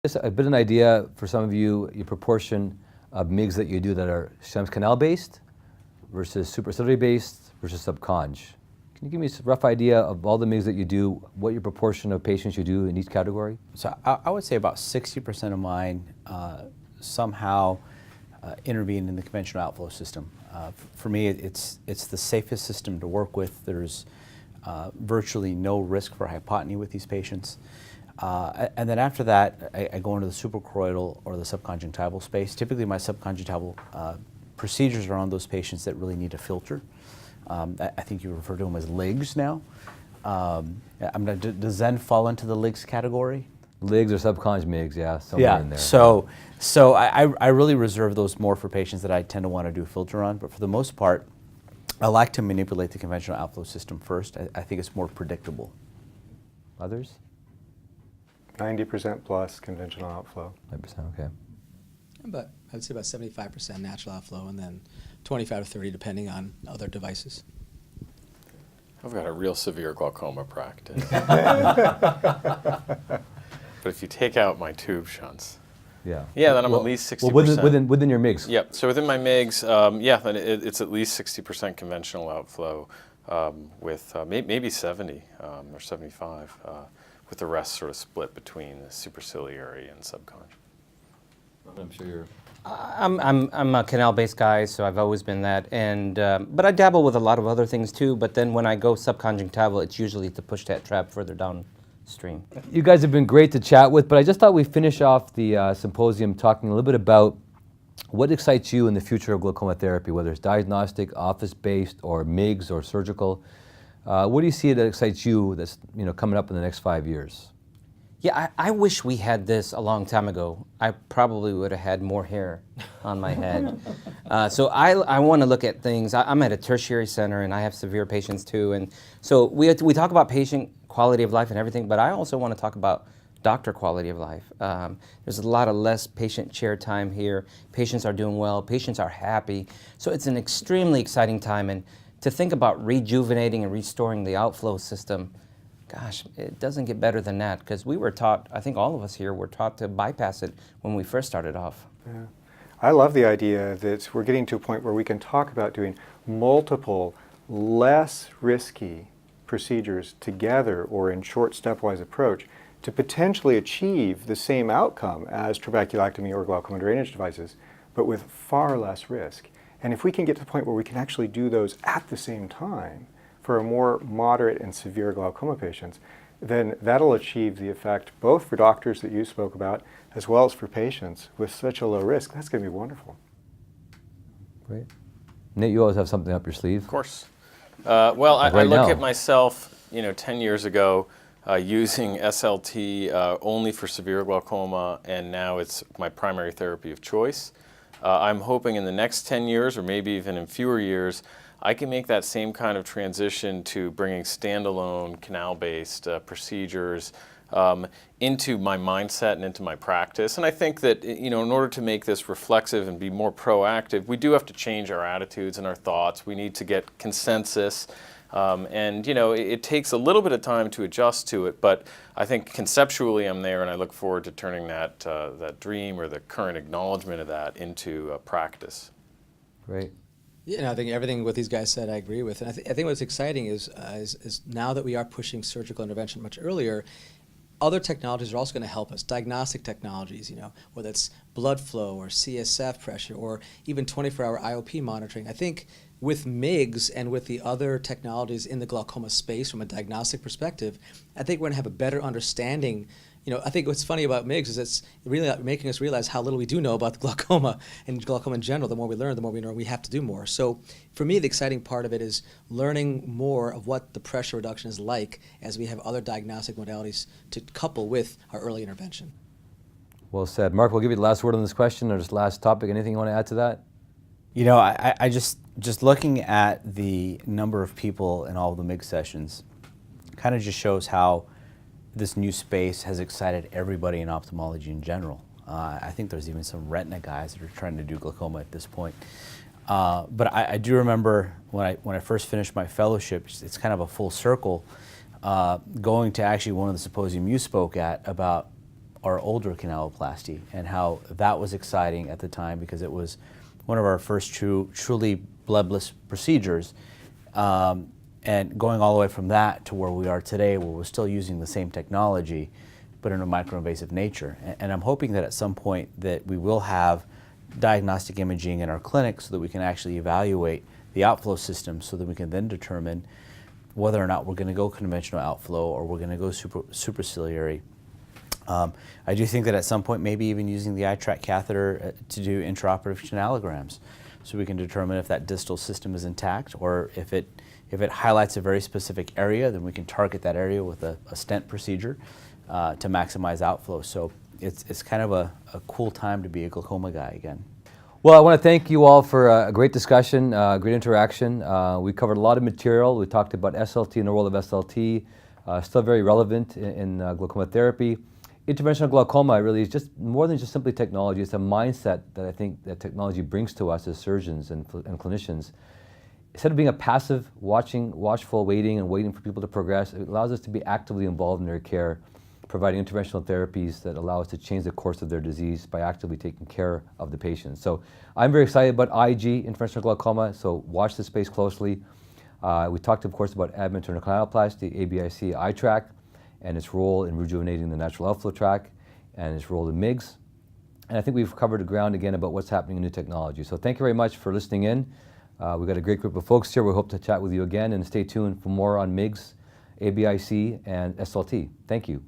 Just a bit of an idea for some of you, your proportion of MIGS that you do that are Schlemm's canal-based versus superciliary-based versus subconj. Can you give me a rough idea of all the MIGS that you do, what your proportion of patients you do in each category? So I would say about 60% of mine somehow intervene in the conventional outflow system. For me, it's the safest system to work with. There's virtually no risk for hypotony with these patients. And then after that, I go into the suprachoroidal or the subconjunctival space. Typically, my subconjunctival procedures are on those patients that really need a filter. I think you refer to them as LIGs now. Does Zen fall into the LIGs category? LIGs or subconj MIGS, yeah, somewhere in there. So I really reserve those more for patients that I tend to want to do filter on, but for the most part, I like to manipulate the conventional outflow system first. I think it's more predictable. Others? 90% plus conventional outflow. 90%, okay. But I would say about 75% natural outflow and then 25 to 30 depending on other devices. I've got a real severe glaucoma practice. But if you take out my tube shunts, then I'm at least 60%. Well, within your MIGS? Yep, so within my MIGS, then it's at least 60% conventional outflow with maybe 70 or 75, with the rest sort of split between the superciliary and subconj. I'm sure you're... I'm a canal-based guy, so I've always been that, and but I dabble with a lot of other things too, but then when I go subconjunctival, it's usually to push that trap further downstream. You guys have been great to chat with, but I just thought we'd finish off the symposium talking a little bit about what excites you in the future of glaucoma therapy, whether it's diagnostic, office-based, or MIGS, or surgical. What do you see that excites you that's coming up in the next 5 years? Yeah, I wish we had this a long time ago. I probably would have had more hair on my head. So I want to look at things. I'm at a tertiary center and I have severe patients too. And so we talk about patient quality of life and everything, but I also want to talk about doctor quality of life. There's a lot of less patient chair time here. Patients are doing well. Patients are happy. So it's an extremely exciting time. And to think about rejuvenating and restoring the outflow system, gosh, it doesn't get better than that, because we were taught, I think all of us here were taught to bypass it when we first started off. Yeah. I love the idea that we're getting to a point where we can talk about doing multiple, less risky procedures together or in short stepwise approach to potentially achieve the same outcome as trabeculectomy or glaucoma drainage devices, but with far less risk. And if we can get to the point where we can actually do those at the same time, for a more moderate and severe glaucoma patients, then that'll achieve the effect both for doctors that you spoke about as well as for patients with such a low risk. That's going to be wonderful. Great. Nate, you always have something up your sleeve. Of course. Well, I look at myself, 10 years ago, using SLT only for severe glaucoma, and now it's my primary therapy of choice. I'm hoping in the next 10 years, or maybe even in fewer years, I can make that same kind of transition to bringing standalone canal-based procedures into my mindset and into my practice. And I think that in order to make this reflexive and be more proactive, we do have to change our attitudes and our thoughts. We need to get consensus. And it takes a little bit of time to adjust to it, but I think conceptually I'm there, and I look forward to turning that dream or the current acknowledgement of that into practice. Great. Yeah, I think everything what these guys said I agree with. And I think what's exciting is now that we are pushing surgical intervention much earlier, other technologies are also going to help us. Diagnostic technologies, whether it's blood flow or CSF pressure or even 24-hour IOP monitoring. I think with MIGS and with the other technologies in the glaucoma space from a diagnostic perspective, I think we're going to have a better understanding. I think what's funny about MIGS is it's really making us realize how little we do know about the glaucoma and glaucoma in general. The more we learn, the more we know we have to do more. So for me, the exciting part of it is learning more of what the pressure reduction is like as we have other diagnostic modalities to couple with our early intervention. Well said. Mark, we'll give you the last word on this question or this last topic. Anything you want to add to that? I just looking at the number of people in all of the MIGS sessions kind of just shows how this new space has excited everybody in ophthalmology in general. I think there's even some retina guys that are trying to do glaucoma at this point. But I do remember when I first finished my fellowship, it's kind of a full circle, going to actually one of the symposium you spoke at about our older canaloplasty and how that was exciting at the time because it was one of our first truly bloodless procedures. And going all the way from that to where we are today, where we're still using the same technology, but in a microinvasive nature. And I'm hoping that at some point that we will have diagnostic imaging in our clinic so that we can actually evaluate the outflow system so that we can then determine whether or not we're going to go conventional outflow or we're going to go supraciliary. I do think that at some point maybe even using the iTrack catheter to do intraoperative canalograms so we can determine if that distal system is intact, or if it highlights a very specific area, then we can target that area with a stent procedure to maximize outflow. So it's kind of a cool time to be a glaucoma guy again. Well, I want to thank you all for a great discussion, great interaction. We covered a lot of material. We talked about SLT and the role of SLT, still very relevant in glaucoma therapy. Interventional glaucoma really is just more than just simply technology. It's a mindset that I think that technology brings to us as surgeons and clinicians. Instead of being a passive, watchful, waiting for people to progress, it allows us to be actively involved in their care, providing interventional therapies that allow us to change the course of their disease by actively taking care of the patient. So I'm very excited about IG, interventional glaucoma, so watch this space closely. We talked, of course, about ab-internal canaloplasty, ABIC, iTrack, and its role in rejuvenating the natural outflow tract, and its role in MIGS. And I think we've covered the ground again about what's happening in new technology. So thank you very much for listening in. We've got a great group of folks here. We hope to chat with you again, and stay tuned for more on MIGS, ABIC, and SLT. Thank you.